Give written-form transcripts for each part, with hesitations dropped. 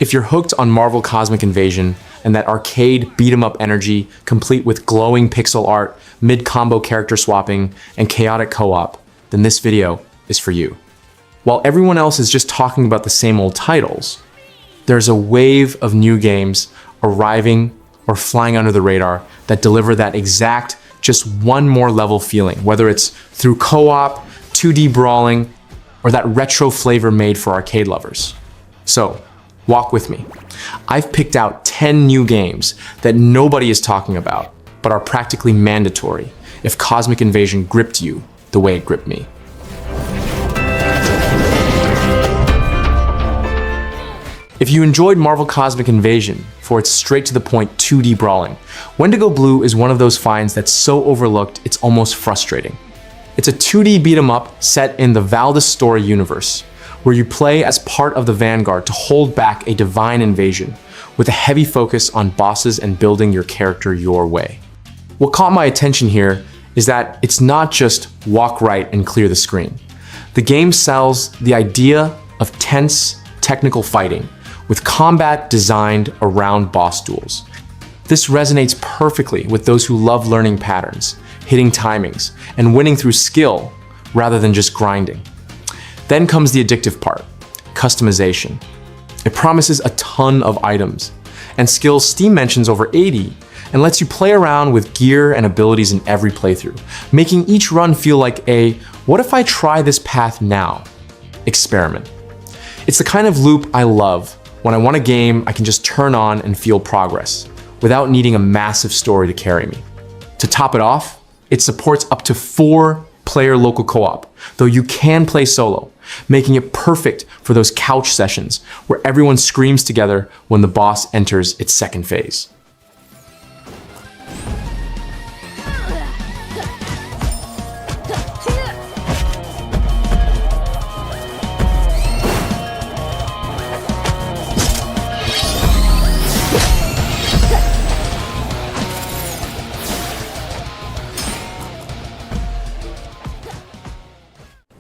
If you're hooked on Marvel Cosmic Invasion and that arcade beat-em-up energy, complete with glowing pixel art, mid-combo character swapping, and chaotic co-op, then this video is for you. While everyone else is just talking about the same old titles, there's a wave of new games arriving or flying under the radar that deliver that exact, just one more level feeling, whether it's through co-op, 2D brawling, or that retro flavor made for arcade lovers. So, walk with me. I've picked out 10 new games that nobody is talking about, but are practically mandatory if Cosmic Invasion gripped you the way it gripped me. If you enjoyed Marvel Cosmic Invasion for its straight-to-the-point 2D brawling, Wendigo Blue is one of those finds that's so overlooked it's almost frustrating. It's a 2D beat-em-up set in the Valdis story universe, where you play as part of the Vanguard to hold back a divine invasion, with a heavy focus on bosses and building your character your way. What caught my attention here is that it's not just walk right and clear the screen. The game sells the idea of tense, technical fighting, with combat designed around boss duels. This resonates perfectly with those who love learning patterns, hitting timings, and winning through skill rather than just grinding. Then comes the addictive part, customization. It promises a ton of items and skills Steam mentions over 80 and lets you play around with gear and abilities in every playthrough, making each run feel like a "what if I try this path now?" experiment. It's the kind of loop I love when I want a game I can just turn on and feel progress without needing a massive story to carry me. To top it off, it supports up to 4-player local co-op, though you can play solo, making it perfect for those couch sessions where everyone screams together when the boss enters its second phase.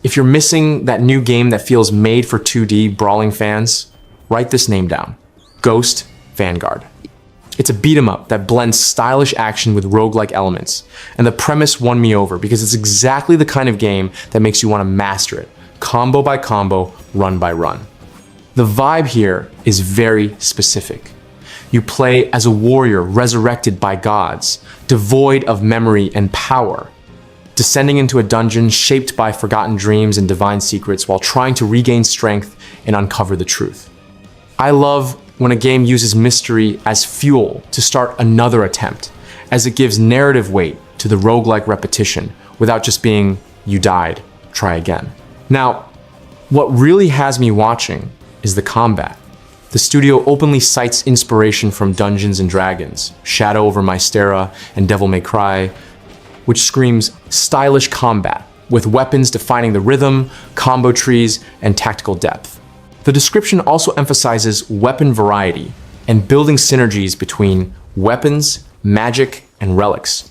If you're missing that new game that feels made for 2D brawling fans, write this name down: Ghost Vanguard. It's a beat-em-up that blends stylish action with roguelike elements, and the premise won me over because it's exactly the kind of game that makes you want to master it, combo by combo, run by run. The vibe here is very specific. You play as a warrior resurrected by gods, devoid of memory and power, descending into a dungeon shaped by forgotten dreams and divine secrets while trying to regain strength and uncover the truth. I love when a game uses mystery as fuel to start another attempt, as it gives narrative weight to the roguelike repetition without just being "you died, try again." Now, what really has me watching is the combat. The studio openly cites inspiration from Dungeons & Dragons, Shadow over Mystera, and Devil May Cry, which screams stylish combat, with weapons defining the rhythm, combo trees, and tactical depth. The description also emphasizes weapon variety and building synergies between weapons, magic, and relics.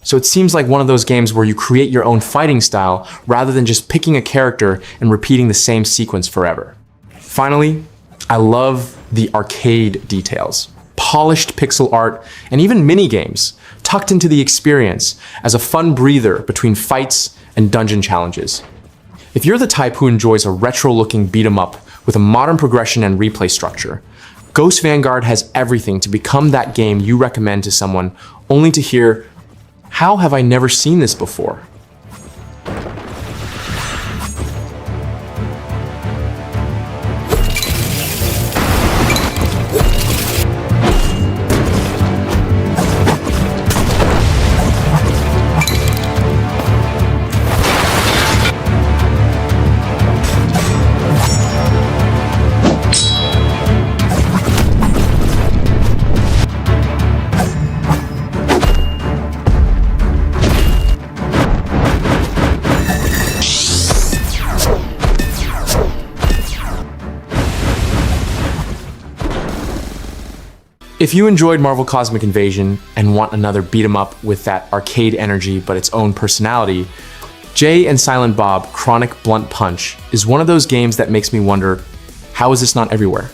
So it seems like one of those games where you create your own fighting style rather than just picking a character and repeating the same sequence forever. Finally, I love the arcade details. Polished pixel art, and even mini-games tucked into the experience as a fun breather between fights and dungeon challenges. If you're the type who enjoys a retro-looking beat-em-up with a modern progression and replay structure, Ghost Vanguard has everything to become that game you recommend to someone only to hear, "How have I never seen this before?" If you enjoyed Marvel Cosmic Invasion and want another beat-em-up with that arcade energy but its own personality, Jay and Silent Bob Chronic Blunt Punch is one of those games that makes me wonder, how is this not everywhere?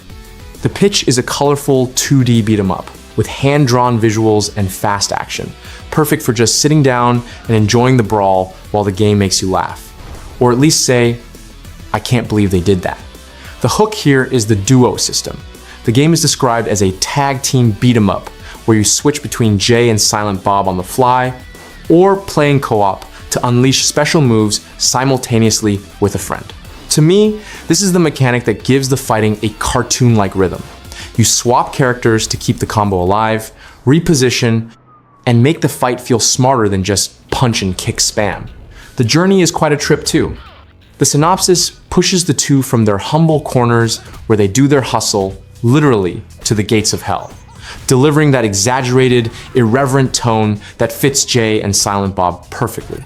The pitch is a colorful 2D beat 'em up with hand-drawn visuals and fast action, perfect for just sitting down and enjoying the brawl while the game makes you laugh. Or at least say, I can't believe they did that. The hook here is the duo system. The game is described as a tag team beat 'em up, where you switch between Jay and Silent Bob on the fly, or playing co-op to unleash special moves simultaneously with a friend. To me, this is the mechanic that gives the fighting a cartoon-like rhythm. You swap characters to keep the combo alive, reposition, and make the fight feel smarter than just punch and kick spam. The journey is quite a trip too. The synopsis pushes the two from their humble corners where they do their hustle, literally, to the gates of hell, delivering that exaggerated, irreverent tone that fits Jay and Silent Bob perfectly.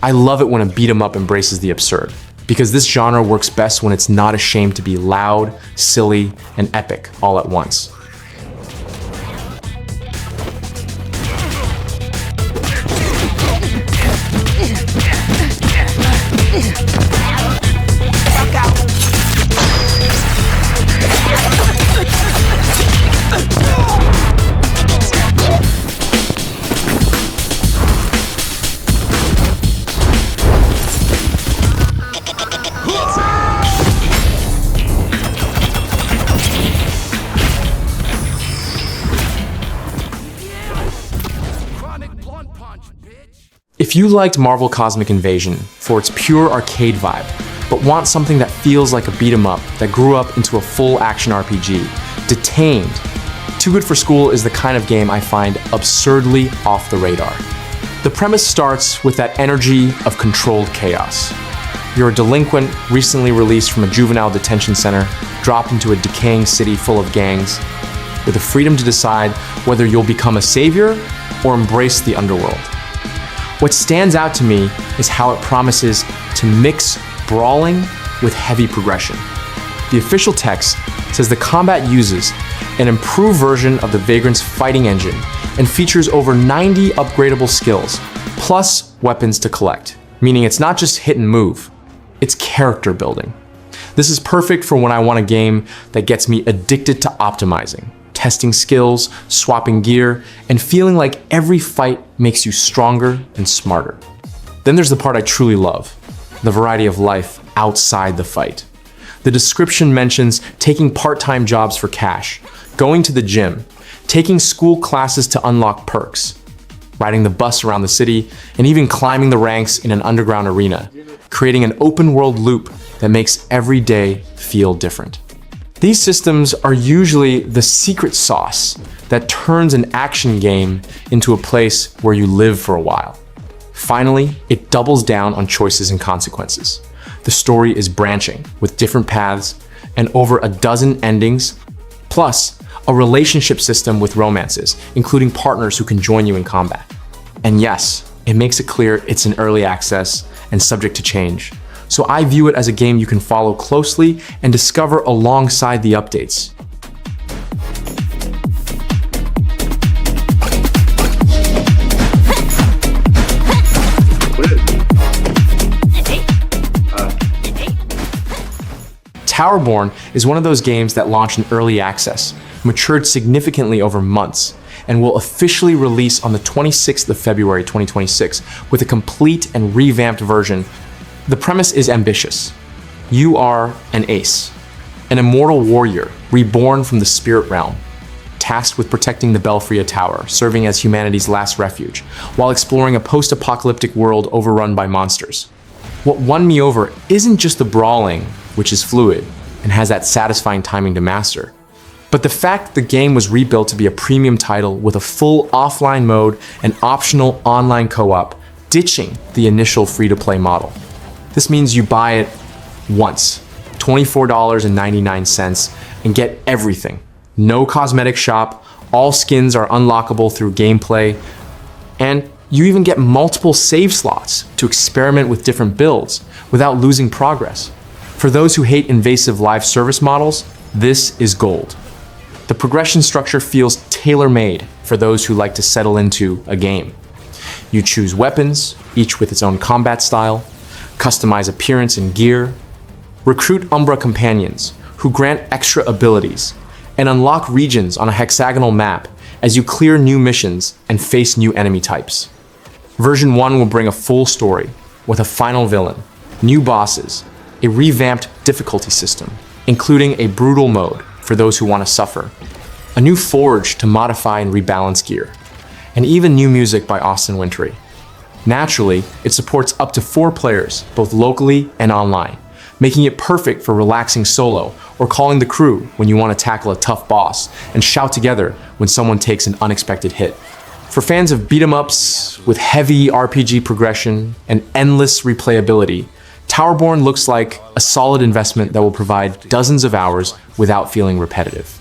I love it when a beat 'em up embraces the absurd, because this genre works best when it's not ashamed to be loud, silly, and epic all at once. If you liked Marvel Cosmic Invasion for its pure arcade vibe, but want something that feels like a beat 'em up that grew up into a full action RPG, Detained, Too Good for School is the kind of game I find absurdly off the radar. The premise starts with that energy of controlled chaos. You're a delinquent recently released from a juvenile detention center, dropped into a decaying city full of gangs, with the freedom to decide whether you'll become a savior or embrace the underworld. What stands out to me is how it promises to mix brawling with heavy progression. The official text says the combat uses an improved version of the Vagrant's fighting engine and features over 90 upgradable skills, plus weapons to collect, meaning it's not just hit and move, it's character building. This is perfect for when I want a game that gets me addicted to optimizing, testing skills, swapping gear, and feeling like every fight makes you stronger and smarter. Then there's the part I truly love, the variety of life outside the fight. The description mentions taking part-time jobs for cash, going to the gym, taking school classes to unlock perks, riding the bus around the city, and even climbing the ranks in an underground arena, creating an open-world loop that makes every day feel different. These systems are usually the secret sauce that turns an action game into a place where you live for a while. Finally, it doubles down on choices and consequences. The story is branching, with different paths and over a dozen endings, plus a relationship system with romances, including partners who can join you in combat. And yes, it makes it clear it's in early access and subject to change. So I view it as a game you can follow closely and discover alongside the updates. Towerborne is one of those games that launched in early access, matured significantly over months, and will officially release on the 26th of February 2026 with a complete and revamped version. The premise is ambitious. You are an ace, an immortal warrior reborn from the spirit realm, tasked with protecting the Belfria Tower, serving as humanity's last refuge, while exploring a post-apocalyptic world overrun by monsters. What won me over isn't just the brawling, which is fluid and has that satisfying timing to master, but the fact the game was rebuilt to be a premium title with a full offline mode and optional online co-op, ditching the initial free-to-play model. This means you buy it once, $24.99, and get everything. No cosmetic shop, all skins are unlockable through gameplay, and you even get multiple save slots to experiment with different builds without losing progress. For those who hate invasive live service models, this is gold. The progression structure feels tailor-made for those who like to settle into a game. You choose weapons, each with its own combat style, customize appearance and gear, recruit Umbra companions who grant extra abilities, and unlock regions on a hexagonal map as you clear new missions and face new enemy types. Version 1 will bring a full story with a final villain, new bosses, a revamped difficulty system, including a brutal mode for those who want to suffer, a new forge to modify and rebalance gear, and even new music by Austin Wintory. Naturally, it supports up to 4 players, both locally and online, making it perfect for relaxing solo or calling the crew when you want to tackle a tough boss and shout together when someone takes an unexpected hit. For fans of beat-em-ups with heavy RPG progression and endless replayability, Towerborne looks like a solid investment that will provide dozens of hours without feeling repetitive.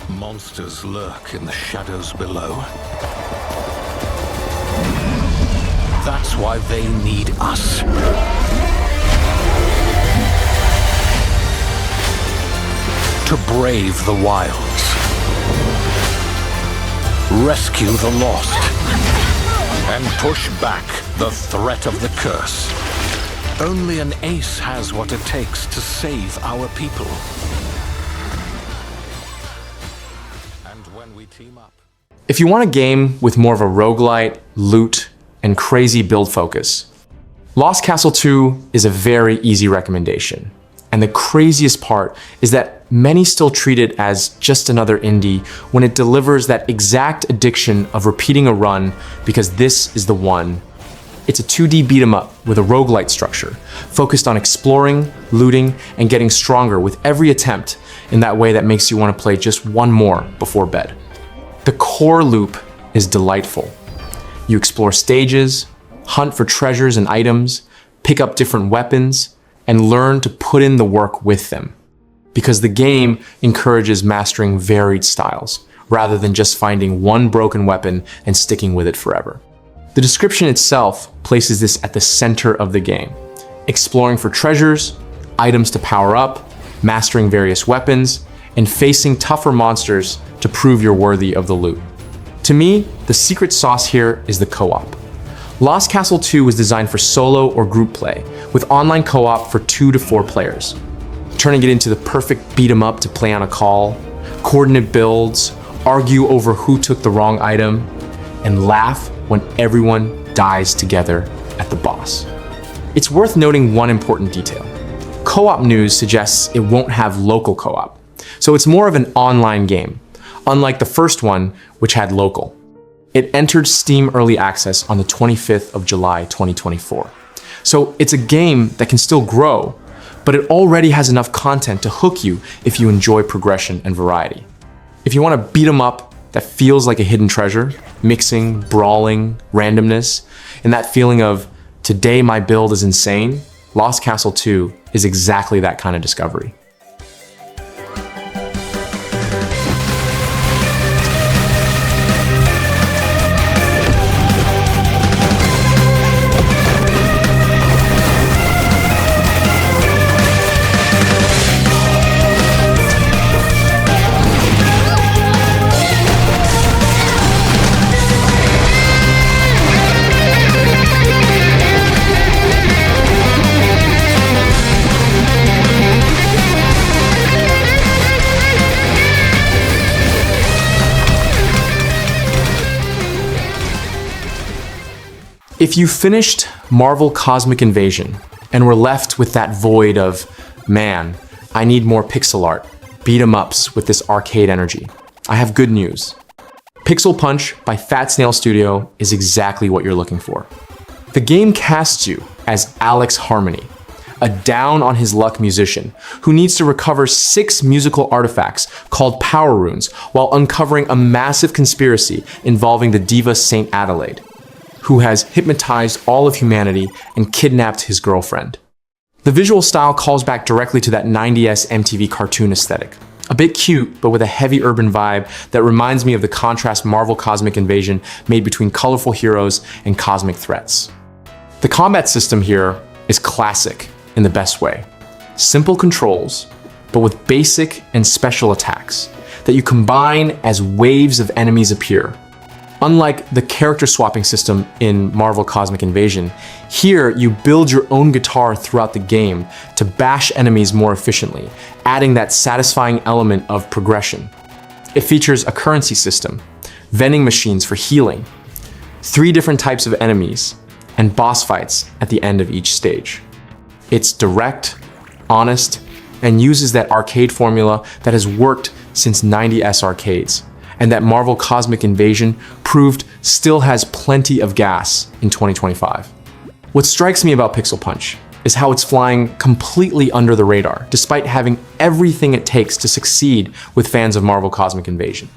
Monsters lurk in the shadows below. That's why they need us. To brave the wilds. Rescue the lost. And push back the threat of the curse. Only an ace has what it takes to save our people. And when we team up... If you want a game with more of a roguelite, loot, and crazy build focus, Lost Castle 2 is a very easy recommendation. And the craziest part is that many still treat it as just another indie when it delivers that exact addiction of repeating a run because this is the one. It's a 2D beat 'em up with a roguelite structure, focused on exploring, looting, and getting stronger with every attempt in that way that makes you want to play just one more before bed. The core loop is delightful. You explore stages, hunt for treasures and items, pick up different weapons, and learn to put in the work with them. Because the game encourages mastering varied styles, rather than just finding one broken weapon and sticking with it forever. The description itself places this at the center of the game, exploring for treasures, items to power up, mastering various weapons, and facing tougher monsters to prove you're worthy of the loot. To me, the secret sauce here is the co-op. Lost Castle 2 was designed for solo or group play, with online co-op for 2 to 4 players, turning it into the perfect beat 'em up to play on a call, coordinate builds, argue over who took the wrong item, and laugh when everyone dies together at the boss. It's worth noting one important detail. Co-op news suggests it won't have local co-op, so it's more of an online game, unlike the first one, which had local. It entered Steam Early Access on the 25th of July, 2024. So it's a game that can still grow, but it already has enough content to hook you if you enjoy progression and variety. If you want to beat 'em up that feels like a hidden treasure, mixing, brawling, randomness, and that feeling of, today my build is insane, Lost Castle 2 is exactly that kind of discovery. If you finished Marvel Cosmic Invasion and were left with that void of, man, I need more pixel art, beat 'em ups with this arcade energy, I have good news. Pixel Punch by Fat Snail Studio is exactly what you're looking for. The game casts you as Alex Harmony, a down-on-his-luck musician who needs to recover 6 musical artifacts called Power Runes while uncovering a massive conspiracy involving the diva Saint Adelaide, who has hypnotized all of humanity and kidnapped his girlfriend. The visual style calls back directly to that 90s MTV cartoon aesthetic. A bit cute, but with a heavy urban vibe that reminds me of the contrast Marvel Cosmic Invasion made between colorful heroes and cosmic threats. The combat system here is classic in the best way. Simple controls, but with basic and special attacks that you combine as waves of enemies appear. Unlike the character swapping system in Marvel Cosmic Invasion, here you build your own guitar throughout the game to bash enemies more efficiently, adding that satisfying element of progression. It features a currency system, vending machines for healing, 3 different types of enemies, and boss fights at the end of each stage. It's direct, honest, and uses that arcade formula that has worked since 90s arcades, and that Marvel Cosmic Invasion proved still has plenty of gas in 2025. What strikes me about Pixel Punch is how it's flying completely under the radar, despite having everything it takes to succeed with fans of Marvel Cosmic Invasion.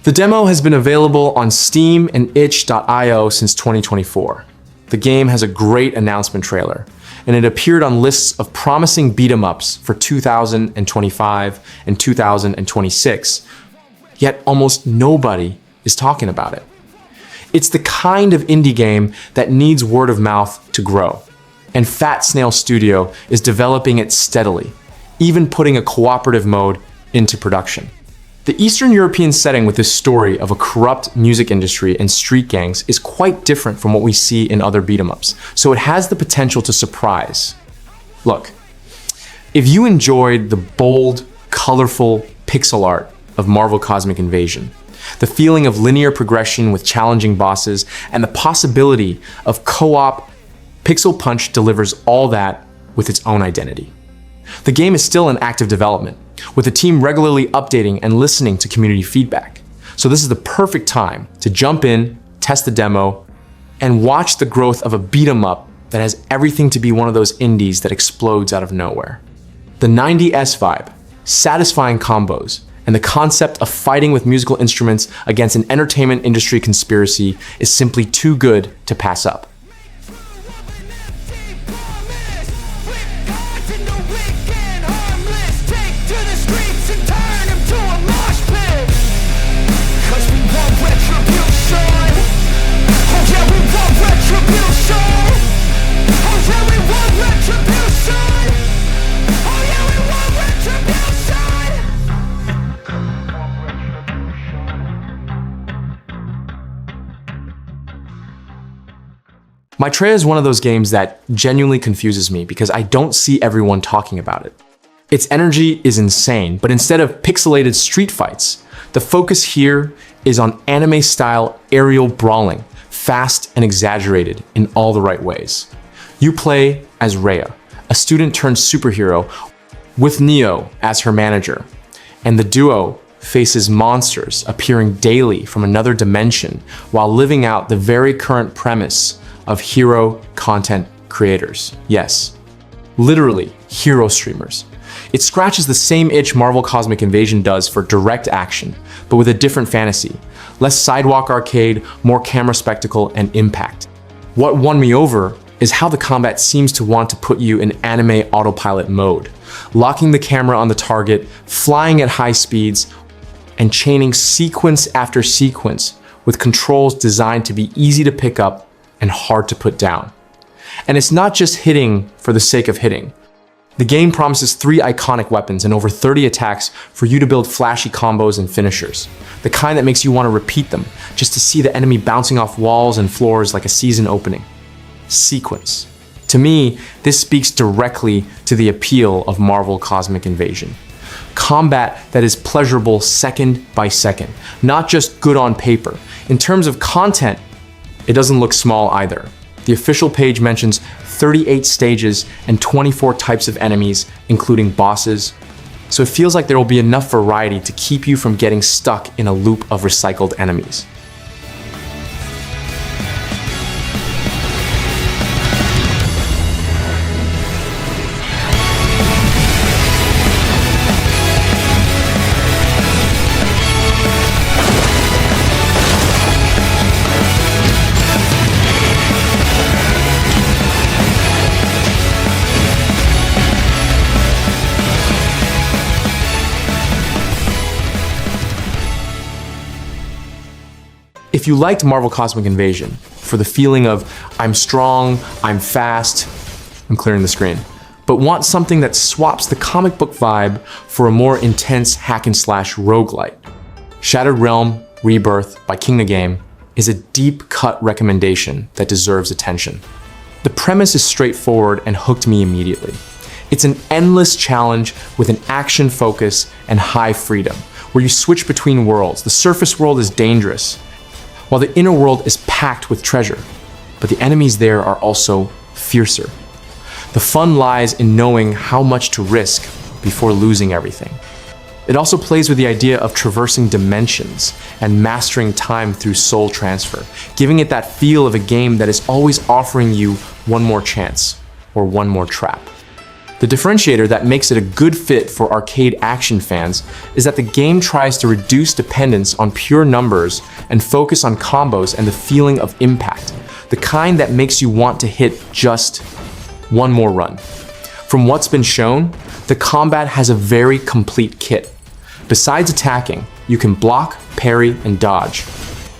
The demo has been available on Steam and itch.io since 2024. The game has a great announcement trailer, and it appeared on lists of promising beat-em-ups for 2025 and 2026, yet almost nobody is talking about it. It's the kind of indie game that needs word of mouth to grow, and Fat Snail Studio is developing it steadily, even putting a cooperative mode into production. The Eastern European setting with this story of a corrupt music industry and street gangs is quite different from what we see in other beat-em-ups, so it has the potential to surprise. Look, if you enjoyed the bold, colorful pixel art of Marvel Cosmic Invasion, the feeling of linear progression with challenging bosses, and the possibility of co-op, Pixel Punch delivers all that with its own identity. The game is still in active development, with the team regularly updating and listening to community feedback. So this is the perfect time to jump in, test the demo, and watch the growth of a beat-em-up that has everything to be one of those indies that explodes out of nowhere. The 90s vibe, satisfying combos, and the concept of fighting with musical instruments against an entertainment industry conspiracy is simply too good to pass up. Mightreya is one of those games that genuinely confuses me because I don't see everyone talking about it. Its energy is insane, but instead of pixelated street fights, the focus here is on anime-style aerial brawling, fast and exaggerated in all the right ways. You play as Rhea, a student turned superhero, with Neo as her manager, and the duo faces monsters appearing daily from another dimension while living out the very current premise of hero content creators. Yes, literally hero streamers. It scratches the same itch Marvel Cosmic Invasion does for direct action, but with a different fantasy. Less sidewalk arcade, more camera spectacle and impact. What won me over is how the combat seems to want to put you in anime autopilot mode, locking the camera on the target, flying at high speeds, and chaining sequence after sequence with controls designed to be easy to pick up and hard to put down. And it's not just hitting for the sake of hitting. The game promises 3 iconic weapons and over 30 attacks for you to build flashy combos and finishers, the kind that makes you want to repeat them just to see the enemy bouncing off walls and floors like a season opening. Sequence. To me, this speaks directly to the appeal of Marvel Cosmic Invasion. Combat that is pleasurable second by second, not just good on paper. In terms of content, it doesn't look small either. The official page mentions 38 stages and 24 types of enemies, including bosses. So it feels like there will be enough variety to keep you from getting stuck in a loop of recycled enemies. If you liked Marvel Cosmic Invasion for the feeling of I'm strong, I'm fast, I'm clearing the screen, but want something that swaps the comic book vibe for a more intense hack and slash roguelite, Shattered Realm Rebirth by King the Game is a deep-cut recommendation that deserves attention. The premise is straightforward and hooked me immediately. It's an endless challenge with an action focus and high freedom, where you switch between worlds. The surface world is dangerous, while the inner world is packed with treasure. But the enemies there are also fiercer. The fun lies in knowing how much to risk before losing everything. It also plays with the idea of traversing dimensions and mastering time through soul transfer, giving it that feel of a game that is always offering you one more chance or one more trap. The differentiator that makes it a good fit for arcade action fans is that the game tries to reduce dependence on pure numbers and focus on combos and the feeling of impact, the kind that makes you want to hit just one more run. From what's been shown, the combat has a very complete kit. Besides attacking, you can block, parry, and dodge,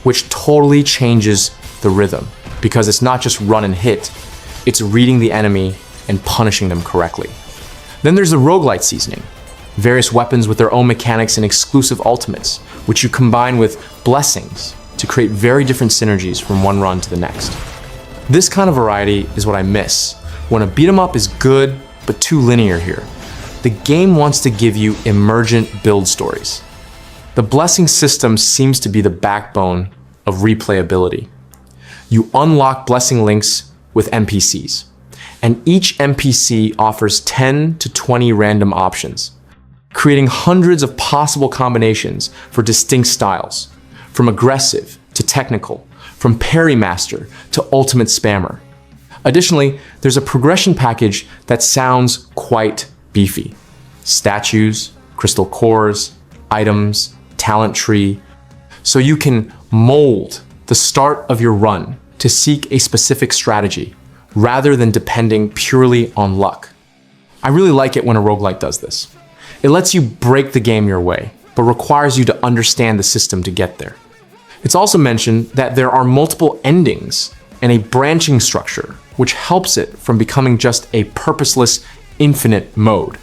which totally changes the rhythm, because it's not just run and hit, it's reading the enemy and punishing them correctly. Then there's the roguelite seasoning, various weapons with their own mechanics and exclusive ultimates, which you combine with blessings to create very different synergies from one run to the next. This kind of variety is what I miss when a beat 'em up is good but too linear here. The game wants to give you emergent build stories. The blessing system seems to be the backbone of replayability. You unlock blessing links with NPCs, and each NPC offers 10 to 20 random options, creating hundreds of possible combinations for distinct styles, from aggressive to technical, from parry master to ultimate spammer. Additionally, there's a progression package that sounds quite beefy. Statues, crystal cores, items, talent tree, so you can mold the start of your run to seek a specific strategy, rather than depending purely on luck. I really like it when a roguelite does this. It lets you break the game your way, but requires you to understand the system to get there. It's also mentioned that there are multiple endings and a branching structure, which helps it from becoming just a purposeless, infinite mode.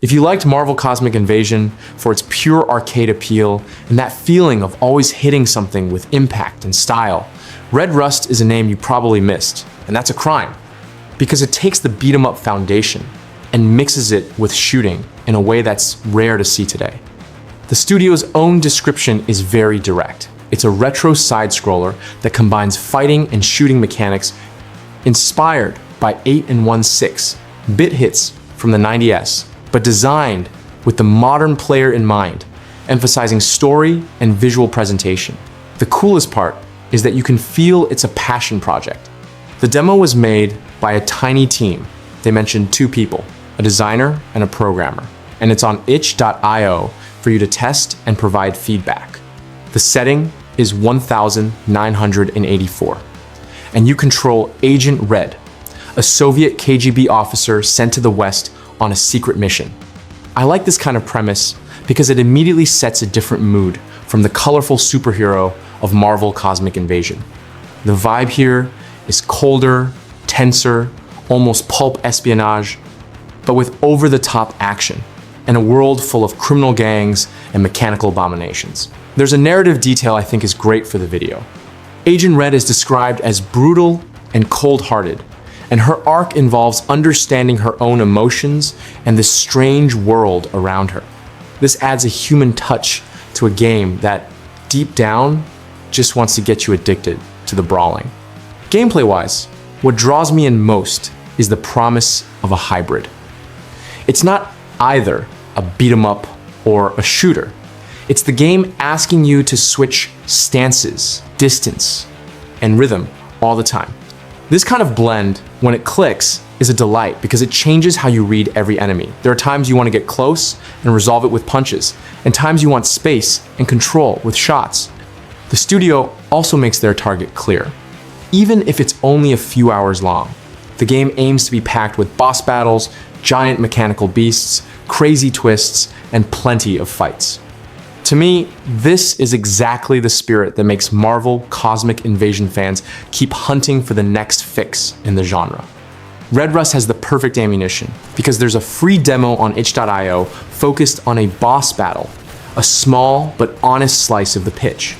If you liked Marvel Cosmic Invasion for its pure arcade appeal and that feeling of always hitting something with impact and style, Red Rust is a name you probably missed, and that's a crime, because it takes the beat 'em up foundation and mixes it with shooting in a way that's rare to see today. The studio's own description is very direct. It's a retro side-scroller that combines fighting and shooting mechanics inspired by 8 and 1/6 bit hits from the 90S, but designed with the modern player in mind, emphasizing story and visual presentation. The coolest part is that you can feel it's a passion project. The demo was made by a tiny team. They mentioned 2 people, a designer and a programmer, and it's on itch.io for you to test and provide feedback. The setting is 1984, and you control Agent Red, a Soviet KGB officer sent to the West on a secret mission. I like this kind of premise because it immediately sets a different mood from the colorful superhero of Marvel Cosmic Invasion. The vibe here is colder, tenser, almost pulp espionage, but with over-the-top action and a world full of criminal gangs and mechanical abominations. There's a narrative detail I think is great for the video. Agent Red is described as brutal and cold-hearted, and her arc involves understanding her own emotions and the strange world around her. This adds a human touch to a game that, deep down, just wants to get you addicted to the brawling. Gameplay-wise, what draws me in most is the promise of a hybrid. It's not either a beat-em-up or a shooter. It's the game asking you to switch stances, distance, and rhythm all the time. This kind of blend, when it clicks, is a delight because it changes how you read every enemy. There are times you want to get close and resolve it with punches, and times you want space and control with shots. The studio also makes their target clear. Even if it's only a few hours long, the game aims to be packed with boss battles, giant mechanical beasts, crazy twists, and plenty of fights. To me, this is exactly the spirit that makes Marvel Cosmic Invasion fans keep hunting for the next fix in the genre. Red Rust has the perfect ammunition because there's a free demo on itch.io focused on a boss battle, a small but honest slice of the pitch.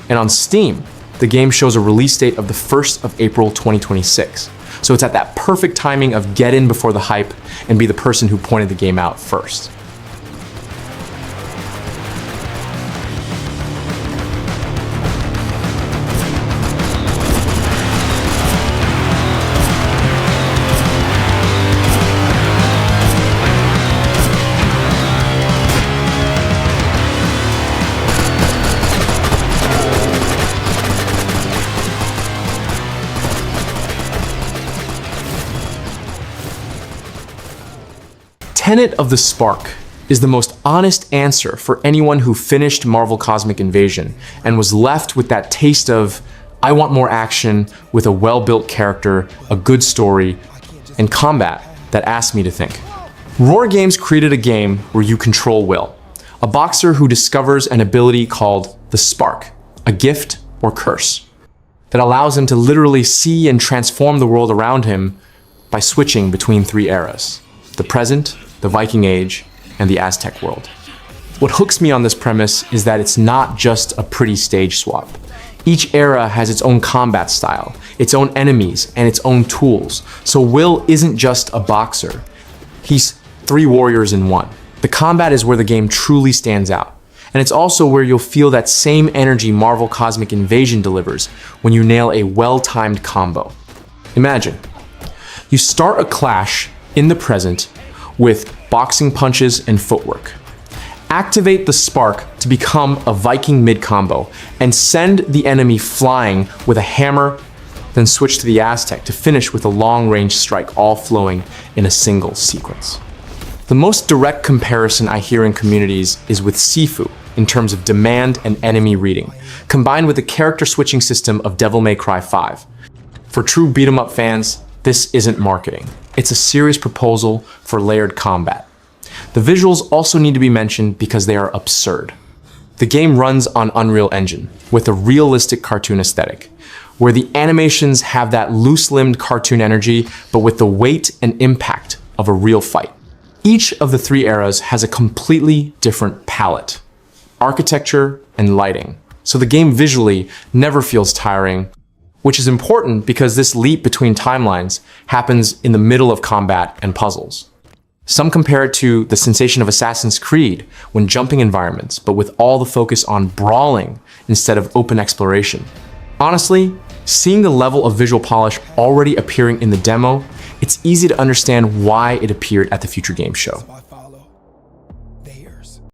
And on Steam, the game shows a release date of the 1st of April 2026. So it's at that perfect timing of get in before the hype and be the person who pointed the game out first. Tenet of the Spark is the most honest answer for anyone who finished Marvel Cosmic Invasion and was left with that taste of, I want more action with a well-built character, a good story, and combat that asked me to think. Roar Games created a game where you control Will, a boxer who discovers an ability called the Spark, a gift or curse, that allows him to literally see and transform the world around him by switching between three eras: the present, the Viking Age, and the Aztec world. What hooks me on this premise is that it's not just a pretty stage swap. Each era has its own combat style, its own enemies, and its own tools. So Will isn't just a boxer. He's three warriors in one. The combat is where the game truly stands out. And it's also where you'll feel that same energy Marvel Cosmic Invasion delivers when you nail a well-timed combo. Imagine, you start a clash in the present with boxing punches and footwork. Activate the Spark to become a Viking mid-combo and send the enemy flying with a hammer, then switch to the Aztec to finish with a long-range strike, all flowing in a single sequence. The most direct comparison I hear in communities is with Sifu in terms of demand and enemy reading, combined with the character switching system of Devil May Cry 5. For true beat-em-up fans, this isn't marketing. It's a serious proposal for layered combat. The visuals also need to be mentioned because they are absurd. The game runs on Unreal Engine with a realistic cartoon aesthetic, where the animations have that loose-limbed cartoon energy, but with the weight and impact of a real fight. Each of the three eras has a completely different palette, architecture, and lighting, so the game visually never feels tiring, which is important because this leap between timelines happens in the middle of combat and puzzles. Some compare it to the sensation of Assassin's Creed when jumping environments, but with all the focus on brawling instead of open exploration. Honestly, seeing the level of visual polish already appearing in the demo, it's easy to understand why it appeared at the Future Games show.